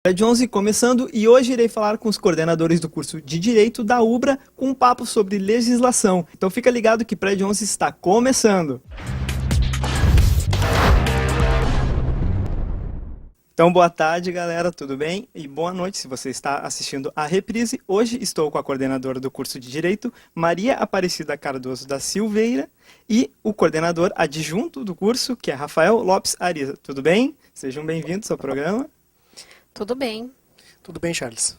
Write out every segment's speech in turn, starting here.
Prédio 11 começando e hoje irei falar com os coordenadores do curso de Direito da UBRA com um papo sobre legislação. Então fica ligado que Prédio 11 está começando. Então boa tarde galera, tudo bem? E boa noite se você está assistindo a reprise. Hoje estou com a coordenadora do curso de Direito, Maria Aparecida Cardoso da Silveira, e o coordenador adjunto do curso, que é Rafael Lopes Ariza. Tudo bem? Sejam bem-vindos ao programa. Tudo bem. Tudo bem, Charles.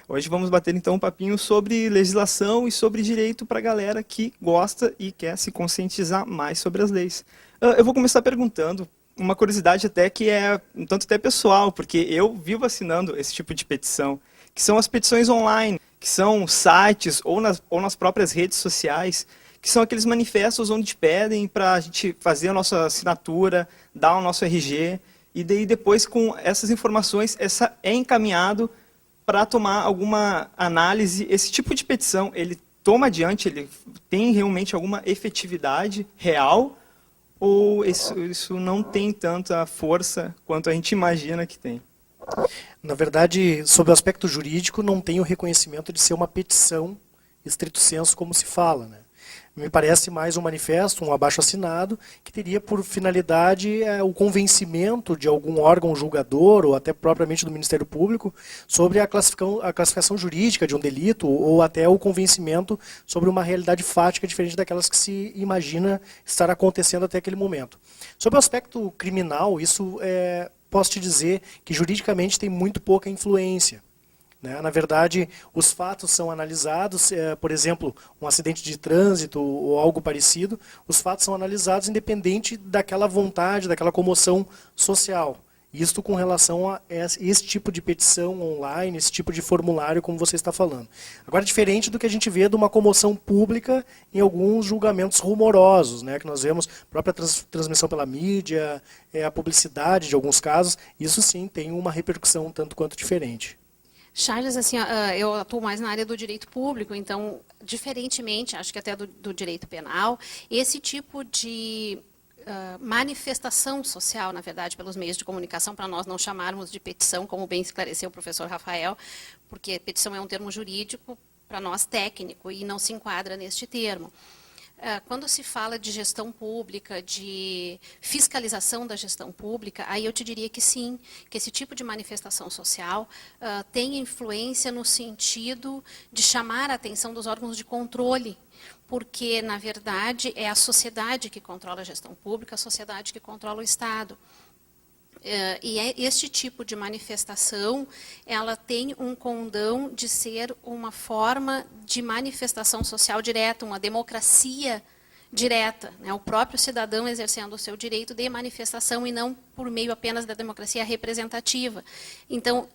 Hoje vamos bater então um papinho sobre legislação e sobre direito para a galera que gosta e quer se conscientizar mais sobre as leis. Eu vou começar perguntando uma curiosidade até que é um tanto até pessoal, porque eu vivo assinando esse tipo de petição, que são as petições online, que são sites ou nas próprias redes sociais, que são aqueles manifestos onde pedem para a gente fazer a nossa assinatura, dar o nosso RG, e daí depois com essas informações é encaminhado para tomar alguma análise. Esse tipo de petição, ele toma adiante, ele tem realmente alguma efetividade real, ou isso não tem tanta força quanto a gente imagina que tem? Na verdade, sob o aspecto jurídico, não tem o reconhecimento de ser uma petição estrito sensu, como se fala, né? Me parece mais um manifesto, um abaixo-assinado, que teria por finalidade o convencimento de algum órgão julgador, ou até propriamente do Ministério Público, sobre a classificação jurídica de um delito, ou até o convencimento sobre uma realidade fática diferente daquelas que se imagina estar acontecendo até aquele momento. Sob o aspecto criminal, isso posso te dizer que juridicamente tem muito pouca influência. Na verdade, os fatos são analisados, por exemplo, um acidente de trânsito ou algo parecido, os fatos são analisados independente daquela vontade, daquela comoção social. Isto com relação a esse tipo de petição online, esse tipo de formulário, como você está falando. Agora, diferente do que a gente vê de uma comoção pública em alguns julgamentos rumorosos, né, que nós vemos, a própria transmissão pela mídia, a publicidade de alguns casos, isso sim tem uma repercussão um tanto quanto diferente. Charles, assim, eu atuo mais na área do direito público, então, diferentemente, acho que até do direito penal, esse tipo de manifestação social, na verdade, pelos meios de comunicação, para nós não chamarmos de petição, como bem esclareceu o professor Rafael, porque petição é um termo jurídico, para nós técnico, e não se enquadra neste termo. Quando se fala de gestão pública, de fiscalização da gestão pública, aí eu te diria que sim, que esse tipo de manifestação social tem influência no sentido de chamar a atenção dos órgãos de controle, porque, na verdade, é a sociedade que controla a gestão pública, a sociedade que controla o Estado. E este tipo de manifestação, ela tem um condão de ser uma forma de manifestação social direta, uma democracia direta, né? O próprio cidadão exercendo o seu direito de manifestação e não por meio apenas da democracia representativa. Então,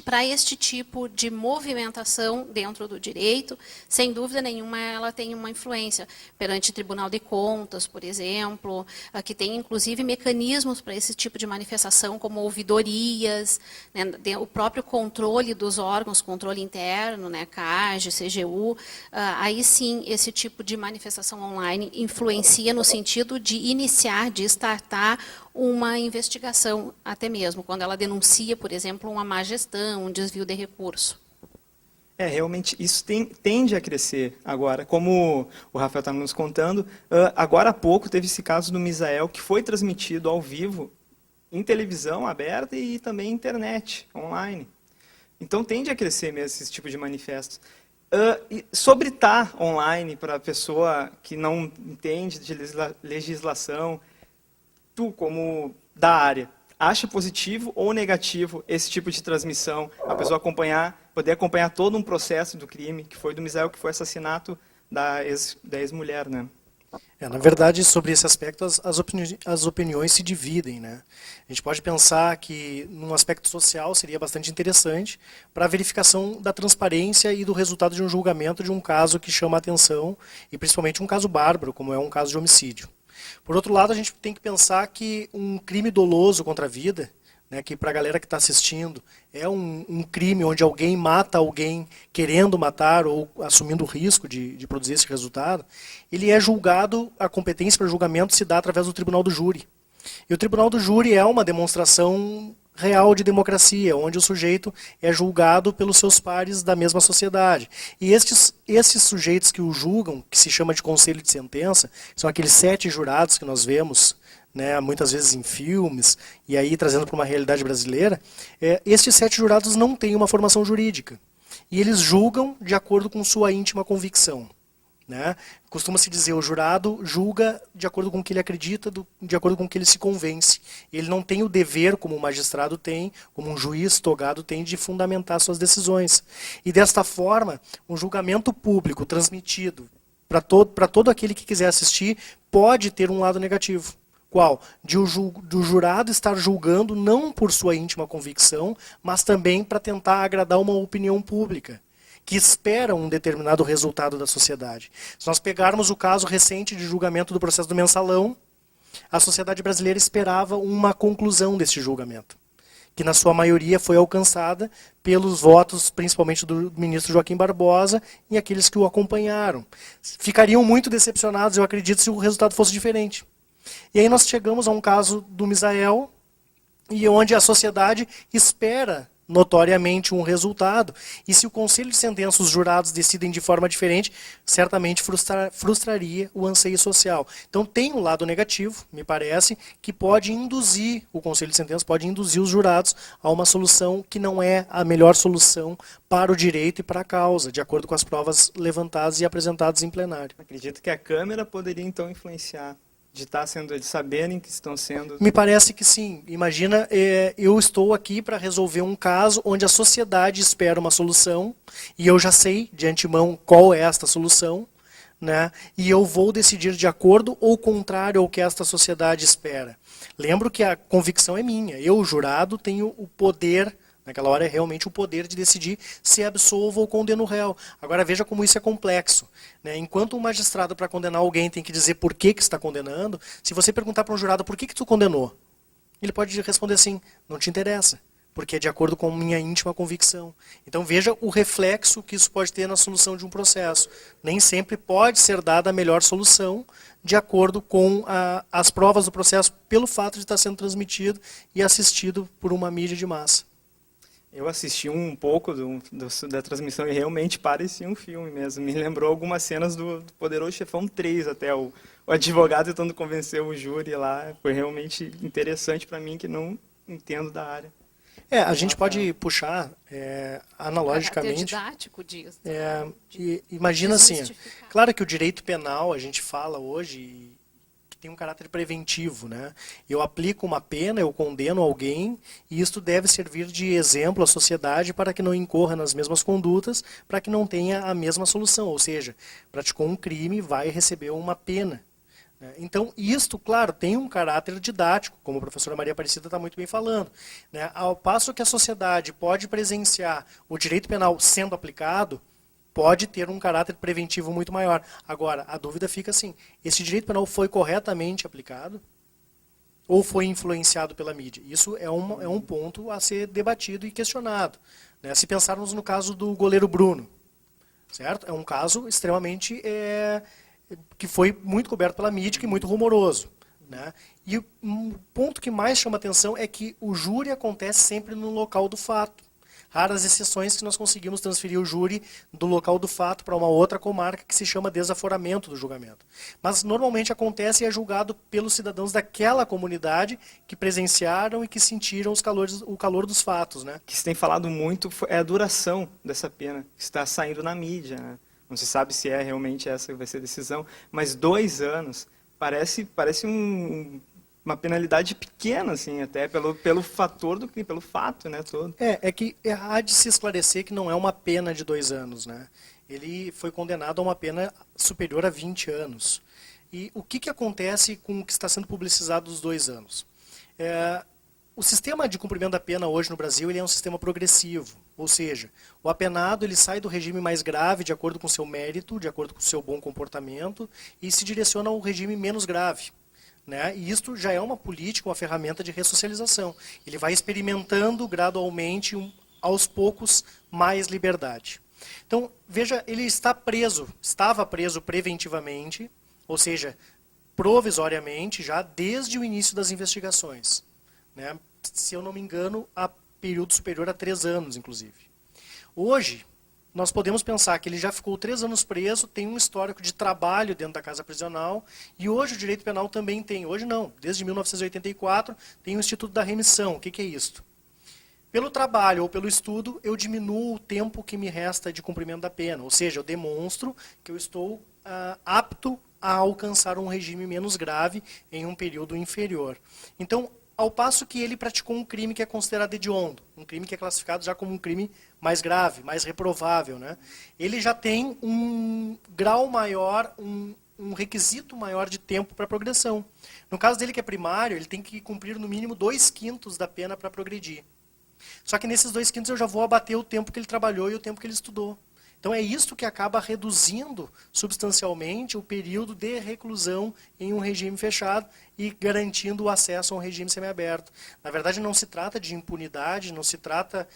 para este tipo de movimentação dentro do direito, sem dúvida nenhuma, ela tem uma influência perante o Tribunal de Contas, por exemplo, que tem inclusive mecanismos para esse tipo de manifestação, como ouvidorias, né, o próprio controle dos órgãos, controle interno, né, CAGE, CGU, aí sim, esse tipo de manifestação online influencia no sentido de iniciar, de startar uma investigação, até mesmo quando ela denuncia, por exemplo, uma má gestão, um desvio de recurso. Realmente, isso tende a crescer agora. Como o Rafael está nos contando, agora há pouco teve esse caso do Misael, que foi transmitido ao vivo em televisão aberta e também internet, online. Então, tende a crescer mesmo esse tipo de manifestos. Sobre estar online para a pessoa que não entende de legislação, tu, como da área, acha positivo ou negativo esse tipo de transmissão? A pessoa poder acompanhar todo um processo do crime, que foi do Misael, que foi assassinato da ex-mulher, né? Na verdade, sobre esse aspecto, as opiniões se dividem, né? A gente pode pensar que, num aspecto social, seria bastante interessante para a verificação da transparência e do resultado de um julgamento de um caso que chama a atenção, e principalmente um caso bárbaro, como é um caso de homicídio. Por outro lado, a gente tem que pensar que um crime doloso contra a vida, né, que para a galera que está assistindo, é um crime onde alguém mata alguém querendo matar ou assumindo o risco de produzir esse resultado, ele é julgado, a competência para julgamento se dá através do tribunal do júri. E o tribunal do júri é uma demonstração real de democracia, onde o sujeito é julgado pelos seus pares da mesma sociedade. E esses sujeitos que o julgam, que se chama de conselho de sentença, são aqueles 7 jurados que nós vemos, né, muitas vezes em filmes, e aí trazendo para uma realidade brasileira, estes 7 jurados não têm uma formação jurídica. E eles julgam de acordo com sua íntima convicção. Né? Costuma-se dizer, o jurado julga de acordo com o que ele acredita, de acordo com o que ele se convence. Ele não tem o dever, como o magistrado tem, como um juiz togado tem, de fundamentar suas decisões. E desta forma, um julgamento público transmitido para todo aquele que quiser assistir, pode ter um lado negativo. Qual? Do jurado estar julgando não por sua íntima convicção, mas também para tentar agradar uma opinião pública, que espera um determinado resultado da sociedade. Se nós pegarmos o caso recente de julgamento do processo do Mensalão, a sociedade brasileira esperava uma conclusão desse julgamento, que na sua maioria foi alcançada pelos votos, principalmente do ministro Joaquim Barbosa e aqueles que o acompanharam. Ficariam muito decepcionados, eu acredito, se o resultado fosse diferente. E aí nós chegamos a um caso do Misael, e onde a sociedade espera notoriamente um resultado, e se o conselho de sentença, os jurados decidem de forma diferente, certamente frustraria o anseio social. Então tem um lado negativo, me parece, que pode induzir o conselho de sentença, pode induzir os jurados a uma solução que não é a melhor solução para o direito e para a causa, de acordo com as provas levantadas e apresentadas em plenário. Acredito que a Câmara poderia então influenciar, de eles saberem que estão sendo... Me parece que sim. Imagina, eu estou aqui para resolver um caso onde a sociedade espera uma solução, e eu já sei de antemão qual é esta solução, né? E eu vou decidir de acordo ou contrário ao que esta sociedade espera. Lembro que a convicção é minha. Eu, jurado, tenho o poder... Naquela hora é realmente o poder de decidir se absolvo ou condeno o réu. Agora veja como isso é complexo. Né? Enquanto um magistrado, para condenar alguém, tem que dizer por que está condenando, se você perguntar para um jurado por que tu condenou, ele pode responder assim, não te interessa, porque é de acordo com minha íntima convicção. Então veja o reflexo que isso pode ter na solução de um processo. Nem sempre pode ser dada a melhor solução de acordo com as provas do processo, pelo fato de estar sendo transmitido e assistido por uma mídia de massa. Eu assisti um pouco da transmissão e realmente parecia um filme mesmo. Me lembrou algumas cenas do Poderoso Chefão 3, até o advogado tentando convencer o júri lá. Foi realmente interessante para mim, que não entendo da área. A gente pode puxar analogicamente. Didático disso. Imagina assim, claro que o direito penal, a gente fala hoje, tem um caráter preventivo, né? Eu aplico uma pena, eu condeno alguém, e isto deve servir de exemplo à sociedade para que não incorra nas mesmas condutas, para que não tenha a mesma solução, ou seja, praticou um crime, vai receber uma pena. Né? Então, isto, claro, tem um caráter didático, como a professora Maria Aparecida está muito bem falando. Né? Ao passo que a sociedade pode presenciar o direito penal sendo aplicado, pode ter um caráter preventivo muito maior. Agora, a dúvida fica assim, esse direito penal foi corretamente aplicado ou foi influenciado pela mídia? Isso é um ponto a ser debatido e questionado. Né? Se pensarmos no caso do goleiro Bruno, certo? É um caso extremamente que foi muito coberto pela mídia e muito rumoroso. Né? E o ponto que mais chama atenção é que o júri acontece sempre no local do fato. Raras exceções que nós conseguimos transferir o júri do local do fato para uma outra comarca que se chama desaforamento do julgamento. Mas normalmente acontece e é julgado pelos cidadãos daquela comunidade que presenciaram e que sentiram o calor dos fatos. Né? O que se tem falado muito é a duração dessa pena, que está saindo na mídia. Né? Não se sabe se é realmente essa que vai ser a decisão, mas 2 anos parece uma penalidade pequena, assim, até pelo fator pelo fato, né, todo. É que há de se esclarecer que não é uma pena de 2 anos, né? Ele foi condenado a uma pena superior a 20 anos. E o que acontece com o que está sendo publicizado dos 2 anos? O sistema de cumprimento da pena hoje no Brasil ele é um sistema progressivo, ou seja, o apenado ele sai do regime mais grave de acordo com o seu mérito, de acordo com o seu bom comportamento, e se direciona ao regime menos grave. Né? E isto já é uma política, uma ferramenta de ressocialização. Ele vai experimentando gradualmente, aos poucos, mais liberdade. Então, veja, ele estava preso preventivamente, ou seja, provisoriamente, já desde o início das investigações. Né? se eu não me engano, a período superior a 3 anos, inclusive. Hoje, nós podemos pensar que ele já ficou 3 anos preso, tem um histórico de trabalho dentro da casa prisional, e hoje o direito penal também tem. Hoje não, desde 1984 tem o Instituto da Remissão. O que é isso? Pelo trabalho ou pelo estudo, eu diminuo o tempo que me resta de cumprimento da pena, ou seja, eu demonstro que eu estou apto a alcançar um regime menos grave em um período inferior. Então, ao passo que ele praticou um crime que é considerado hediondo, um crime que é classificado já como um crime mais grave, mais reprovável, né? Ele já tem um grau maior, um requisito maior de tempo para progressão. No caso dele, que é primário, ele tem que cumprir no mínimo 2/5 da pena para progredir. Só que nesses 2/5 eu já vou abater o tempo que ele trabalhou e o tempo que ele estudou. Então é isso que acaba reduzindo substancialmente o período de reclusão em um regime fechado e garantindo o acesso a um regime semiaberto. Na verdade, não se trata de impunidade, não se trata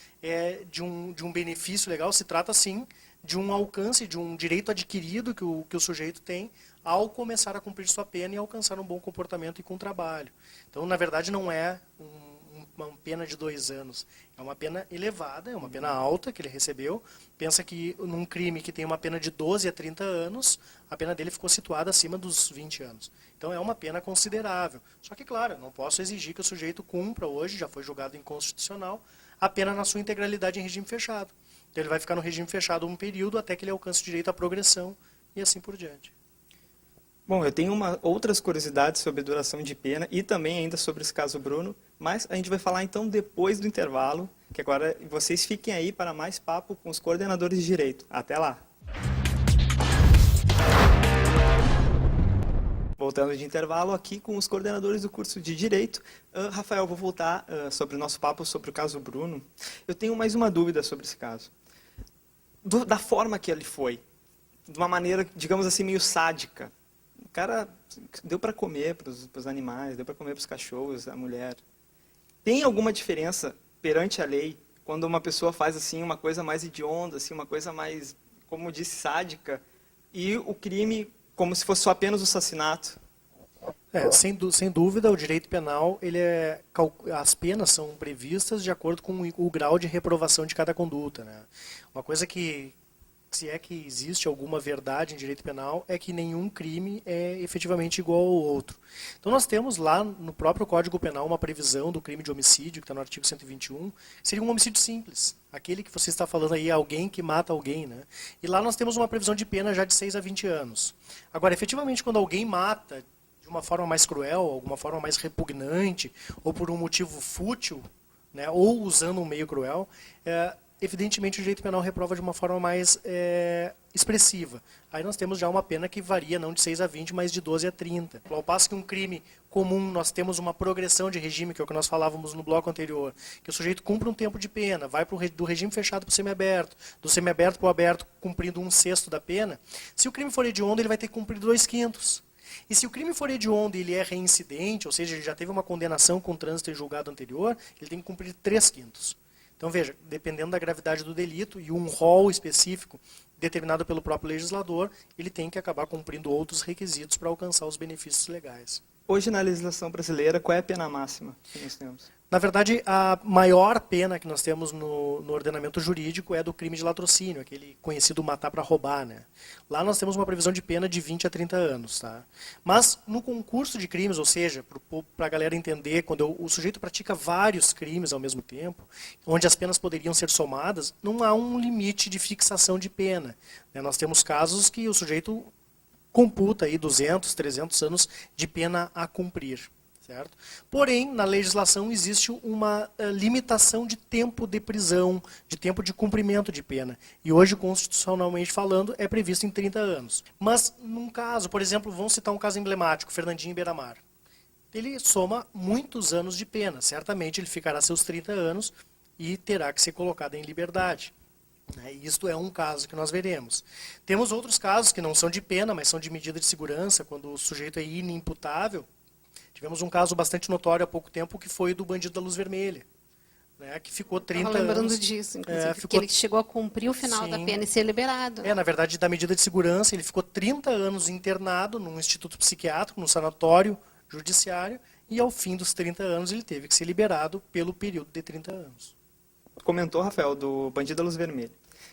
de um benefício legal, se trata sim de um alcance, de um direito adquirido que o sujeito tem ao começar a cumprir sua pena e alcançar um bom comportamento e com trabalho. Então, na verdade, não é uma pena de 2 anos. É uma pena elevada, é uma pena alta que ele recebeu. Pensa que num crime que tem uma pena de 12 a 30 anos, a pena dele ficou situada acima dos 20 anos. Então é uma pena considerável. Só que, claro, eu não posso exigir que o sujeito cumpra hoje, já foi julgado inconstitucional, a pena na sua integralidade em regime fechado. Então ele vai ficar no regime fechado um período até que ele alcance o direito à progressão e assim por diante. Bom, eu tenho outras curiosidades sobre duração de pena e também ainda sobre esse caso Bruno, mas a gente vai falar então depois do intervalo, que agora vocês fiquem aí para mais papo com os coordenadores de direito. Até lá! Voltando de intervalo aqui com os coordenadores do curso de Direito. Rafael, vou voltar sobre o nosso papo sobre o caso Bruno. Eu tenho mais uma dúvida sobre esse caso. Da forma que ele foi, de uma maneira, digamos assim, meio sádica. O cara deu para comer para os animais, deu para comer para os cachorros, a mulher. Tem alguma diferença perante a lei quando uma pessoa faz assim uma coisa mais hedionda, assim, uma coisa mais, como disse, sádica, e o crime como se fosse só apenas o assassinato? Sem dúvida, o direito penal, as penas são previstas de acordo com o grau de reprovação de cada conduta, né? Uma coisa que, se é que existe alguma verdade em direito penal, é que nenhum crime é efetivamente igual ao outro. Então nós temos lá no próprio Código Penal uma previsão do crime de homicídio, que está no artigo 121, que seria um homicídio simples. Aquele que você está falando aí é alguém que mata alguém, né? E lá nós temos uma previsão de pena já de 6 a 20 anos. Agora, efetivamente, quando alguém mata de uma forma mais cruel, alguma forma mais repugnante, ou por um motivo fútil, né, ou usando um meio cruel, evidentemente o direito penal reprova de uma forma mais expressiva. Aí nós temos já uma pena que varia não de 6 a 20, mas de 12 a 30. Ao passo que um crime comum, nós temos uma progressão de regime, que é o que nós falávamos no bloco anterior, que o sujeito cumpre um tempo de pena, vai do regime fechado para o semiaberto, do semiaberto para o aberto, cumprindo 1/6 da pena. Se o crime for hediondo, ele vai ter que cumprir 2/5. E se o crime for hediondo e ele é reincidente, ou seja, ele já teve uma condenação com trânsito em julgado anterior, ele tem que cumprir 3/5. Então, veja, dependendo da gravidade do delito e um rol específico determinado pelo próprio legislador, ele tem que acabar cumprindo outros requisitos para alcançar os benefícios legais. Hoje, na legislação brasileira, qual é a pena máxima que nós temos? Na verdade, a maior pena que nós temos no ordenamento jurídico é do crime de latrocínio, aquele conhecido matar para roubar, né? Lá nós temos uma previsão de pena de 20 a 30 anos. Tá? Mas no concurso de crimes, ou seja, para a galera entender, quando o sujeito pratica vários crimes ao mesmo tempo, onde as penas poderiam ser somadas, não há um limite de fixação de pena. Né? Nós temos casos que o sujeito computa aí 200, 300 anos de pena a cumprir. Certo? Porém, na legislação existe uma limitação de tempo de prisão, de tempo de cumprimento de pena. E hoje, constitucionalmente falando, é previsto em 30 anos. Mas, num caso, por exemplo, vamos citar um caso emblemático, Fernandinho Beiramar. Ele soma muitos anos de pena. Certamente ele ficará seus 30 anos e terá que ser colocado em liberdade. Isto é um caso que nós veremos. Temos outros casos que não são de pena, mas são de medida de segurança, quando o sujeito é inimputável. Tivemos um caso bastante notório há pouco tempo, que foi do bandido da luz vermelha, né, que ficou 30 anos. Estava lembrando disso, inclusive, que ele chegou a cumprir o final da pena e ser liberado. Na verdade, da medida de segurança, ele ficou 30 anos internado num instituto psiquiátrico, num sanatório judiciário, e ao fim dos 30 anos ele teve que ser liberado pelo período de 30 anos. Comentou, Rafael, do Bandido da Luz Vermelha,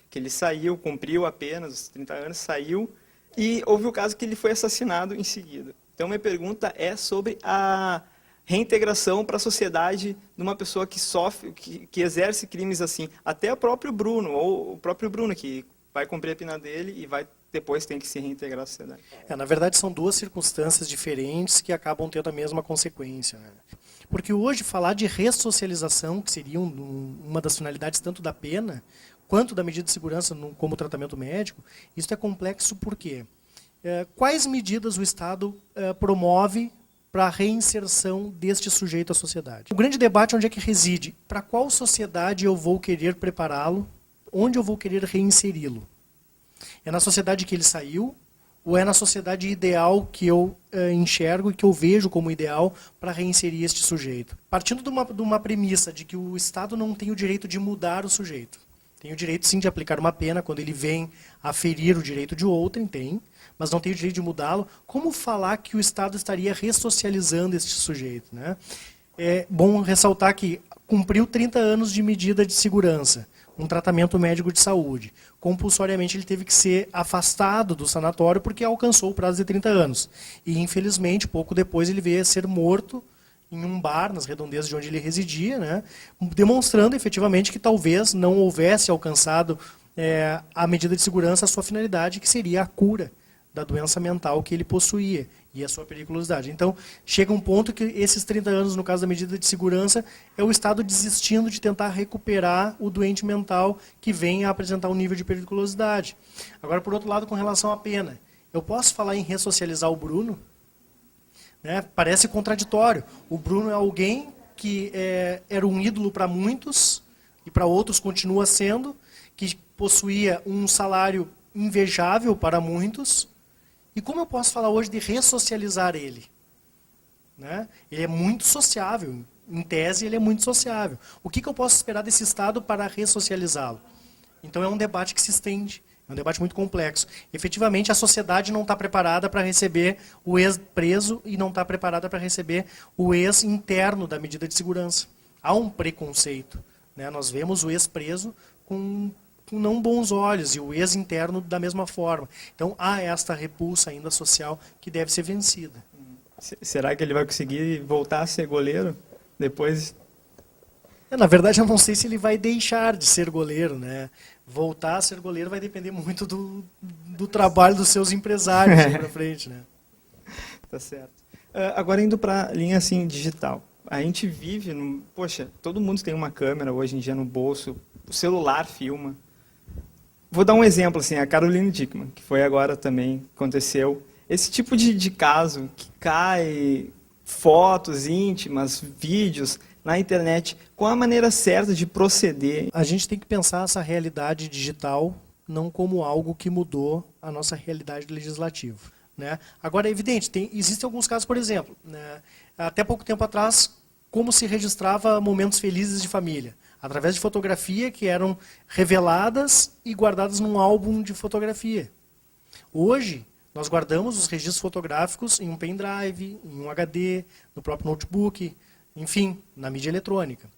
que ele saiu, cumpriu apenas os 30 anos, saiu, e houve o caso que ele foi assassinado em seguida. Então, minha pergunta é sobre a reintegração para a sociedade de uma pessoa que sofre, que exerce crimes assim. Até o próprio Bruno, ou o próprio Bruno, que vai cumprir a pena dele e depois tem que se reintegrar à sociedade. Na verdade, são duas circunstâncias diferentes que acabam tendo a mesma consequência, né? Porque hoje falar de ressocialização, que seria uma das finalidades tanto da pena quanto da medida de segurança como tratamento médico, isso é complexo por quê? Quais medidas o Estado promove para a reinserção deste sujeito à sociedade? O grande debate onde é que reside? Para qual sociedade eu vou querer prepará-lo? Onde eu vou querer reinseri-lo? É na sociedade que ele saiu? Ou é na sociedade ideal que eu enxergo e que eu vejo como ideal para reinserir este sujeito? Partindo de uma premissa de que o Estado não tem o direito de mudar o sujeito. Tem o direito, sim, de aplicar uma pena quando ele vem a ferir o direito de outrem, tem, mas não tem o direito de mudá-lo. Como falar que o Estado estaria ressocializando este sujeito, né? É bom ressaltar que cumpriu 30 anos de medida de segurança, um tratamento médico de saúde. Compulsoriamente ele teve que ser afastado do sanatório porque alcançou o prazo de 30 anos. E, infelizmente, pouco depois ele veio a ser morto em um bar, nas redondezas de onde ele residia, né, demonstrando efetivamente que talvez não houvesse alcançado a medida de segurança a sua finalidade, que seria a cura da doença mental que ele possuía e a sua periculosidade. Então, chega um ponto que esses 30 anos, no caso da medida de segurança, é o Estado desistindo de tentar recuperar o doente mental que vem a apresentar um nível de periculosidade. Agora, por outro lado, com relação à pena, eu posso falar em ressocializar o Bruno? Né? Parece contraditório. O Bruno é alguém que era um ídolo para muitos e para outros continua sendo, que possuía um salário invejável para muitos. E como eu posso falar hoje de ressocializar ele? Né? Ele é muito sociável. Em tese, ele é muito sociável. O que eu posso esperar desse Estado para ressocializá-lo? Então, é um debate que se estende. É um debate muito complexo. Efetivamente, a sociedade não está preparada para receber o ex-preso e não está preparada para receber o ex-interno da medida de segurança. Há um preconceito. Né? Nós vemos o ex-preso com não bons olhos e o ex-interno da mesma forma. Então, há esta repulsa ainda social que deve ser vencida. Será que ele vai conseguir voltar a ser goleiro depois? Na verdade, eu não sei se ele vai deixar de ser goleiro, né? Voltar a ser goleiro vai depender muito do trabalho dos seus empresários aí para frente, né? Tá certo. Agora, indo para a linha assim, digital. A gente vive, poxa, todo mundo tem uma câmera hoje em dia no bolso, o celular filma. Vou dar um exemplo, assim, a Caroline Dickmann, que foi agora também, aconteceu. Esse tipo de caso que cai fotos íntimas, vídeos na internet, qual a maneira certa de proceder? A gente tem que pensar essa realidade digital não como algo que mudou a nossa realidade legislativa. Né? Agora, é evidente, existem alguns casos, por exemplo, né, até pouco tempo atrás, como se registrava momentos felizes de família? Através de fotografia que eram reveladas e guardadas num álbum de fotografia. Hoje, nós guardamos os registros fotográficos em um pendrive, em um HD, no próprio notebook, enfim, na mídia eletrônica.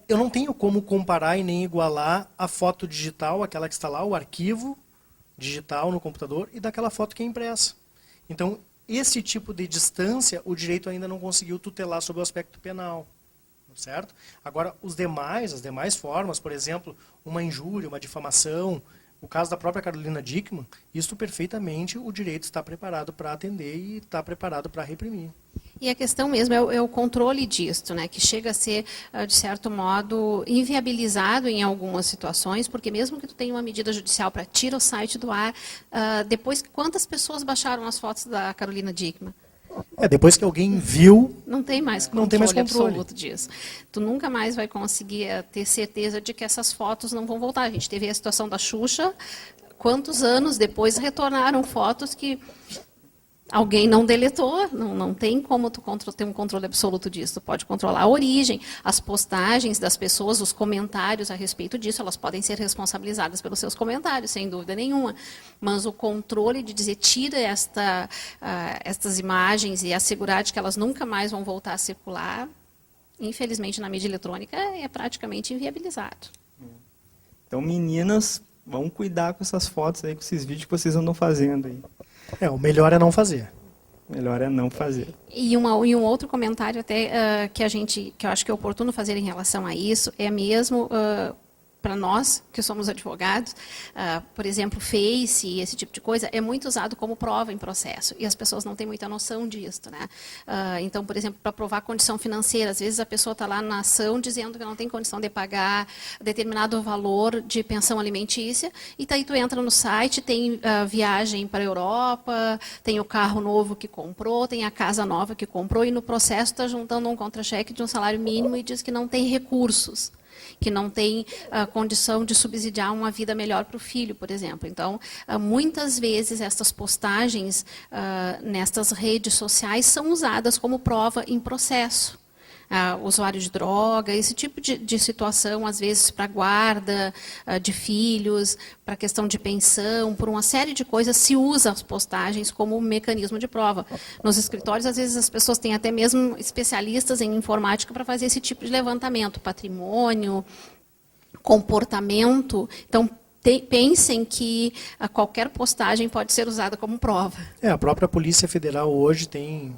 Eu não tenho como comparar e nem igualar a foto digital, aquela que está lá, o arquivo digital no computador, e daquela foto que é impressa. Então, esse tipo de distância, o direito ainda não conseguiu tutelar sob o aspecto penal. Certo? Agora, as demais formas, por exemplo, uma injúria, uma difamação, o caso da própria Carolina Dickmann, isso perfeitamente o direito está preparado para atender e está preparado para reprimir. E a questão mesmo é o controle disto, né, que chega a ser, de certo modo, inviabilizado em algumas situações, porque mesmo que tu tenha uma medida judicial para tirar o site do ar, depois, quantas pessoas baixaram as fotos da Carolina Dickmann? Depois que alguém viu, não tem mais controle controle absoluto disso. Tu nunca mais vai conseguir ter certeza de que essas fotos não vão voltar. A gente teve a situação da Xuxa, quantos anos depois retornaram fotos que Alguém não deletou, não tem como tu ter um controle absoluto disso. Tu pode controlar a origem, as postagens das pessoas, os comentários a respeito disso, elas podem ser responsabilizadas pelos seus comentários, sem dúvida nenhuma. Mas o controle de dizer, tira estas imagens e assegurar de que elas nunca mais vão voltar a circular, infelizmente, na mídia eletrônica, é praticamente inviabilizado. Então, meninas, vão cuidar com essas fotos aí, com esses vídeos que vocês andam fazendo aí. O melhor é não fazer. Melhor é não fazer. E um outro comentário até que eu acho que é oportuno fazer em relação a isso, é mesmo para nós, que somos advogados, por exemplo, Face e esse tipo de coisa, é muito usado como prova em processo, e as pessoas não têm muita noção disso, né? Então, por exemplo, para provar condição financeira, às vezes a pessoa está lá na ação dizendo que não tem condição de pagar determinado valor de pensão alimentícia, e daí tu entra no site, tem viagem para a Europa, tem o carro novo que comprou, tem a casa nova que comprou, e no processo está juntando um contra-cheque de um salário mínimo e diz que não tem recursos, que não tem condição de subsidiar uma vida melhor para o filho, por exemplo. Então, muitas vezes, essas postagens nestas redes sociais são usadas como prova em processo. Usuário de droga, esse tipo de situação, às vezes, para guarda de filhos, para questão de pensão, por uma série de coisas, se usa as postagens como mecanismo de prova. Nos escritórios, às vezes, as pessoas têm até mesmo especialistas em informática para fazer esse tipo de levantamento, patrimônio, comportamento. Então, pensem que qualquer postagem pode ser usada como prova. A própria Polícia Federal hoje tem,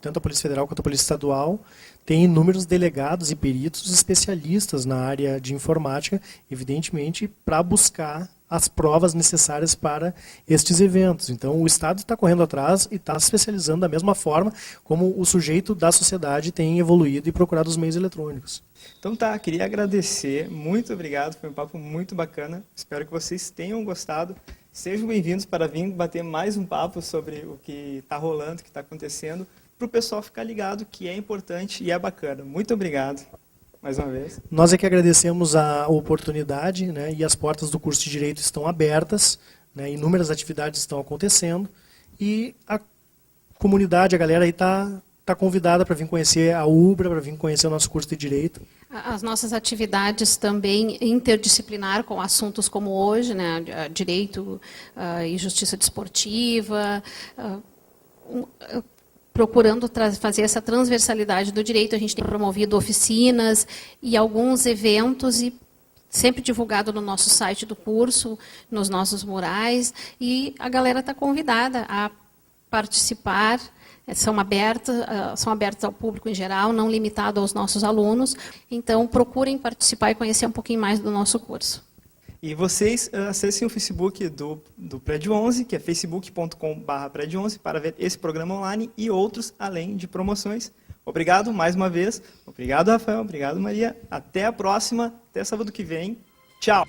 tanto a Polícia Federal quanto a Polícia Estadual, tem inúmeros delegados e peritos especialistas na área de informática, evidentemente, para buscar as provas necessárias para estes eventos. Então, o Estado está correndo atrás e está se especializando da mesma forma como o sujeito da sociedade tem evoluído e procurado os meios eletrônicos. Então tá, queria agradecer, muito obrigado, foi um papo muito bacana, espero que vocês tenham gostado. Sejam bem-vindos para vir bater mais um papo sobre o que está rolando, o que está acontecendo, para o pessoal ficar ligado, que é importante e é bacana. Muito obrigado, mais uma vez. Nós é que agradecemos a oportunidade, né, e as portas do curso de Direito estão abertas, né, inúmeras atividades estão acontecendo, e a comunidade, a galera aí está convidada para vir conhecer a UBRA, para vir conhecer o nosso curso de Direito. As nossas atividades também interdisciplinar com assuntos como hoje, né, direito e justiça desportiva, procurando fazer essa transversalidade do direito. A gente tem promovido oficinas e alguns eventos, e sempre divulgado no nosso site do curso, nos nossos murais, e a galera está convidada a participar. São abertas ao público em geral, não limitado aos nossos alunos. Então, procurem participar e conhecer um pouquinho mais do nosso curso. E vocês acessem o Facebook do Prédio 11, que é facebook.com/Prédio 11, para ver esse programa online e outros, além de promoções. Obrigado mais uma vez. Obrigado, Rafael. Obrigado, Maria. Até a próxima. Até sábado que vem. Tchau.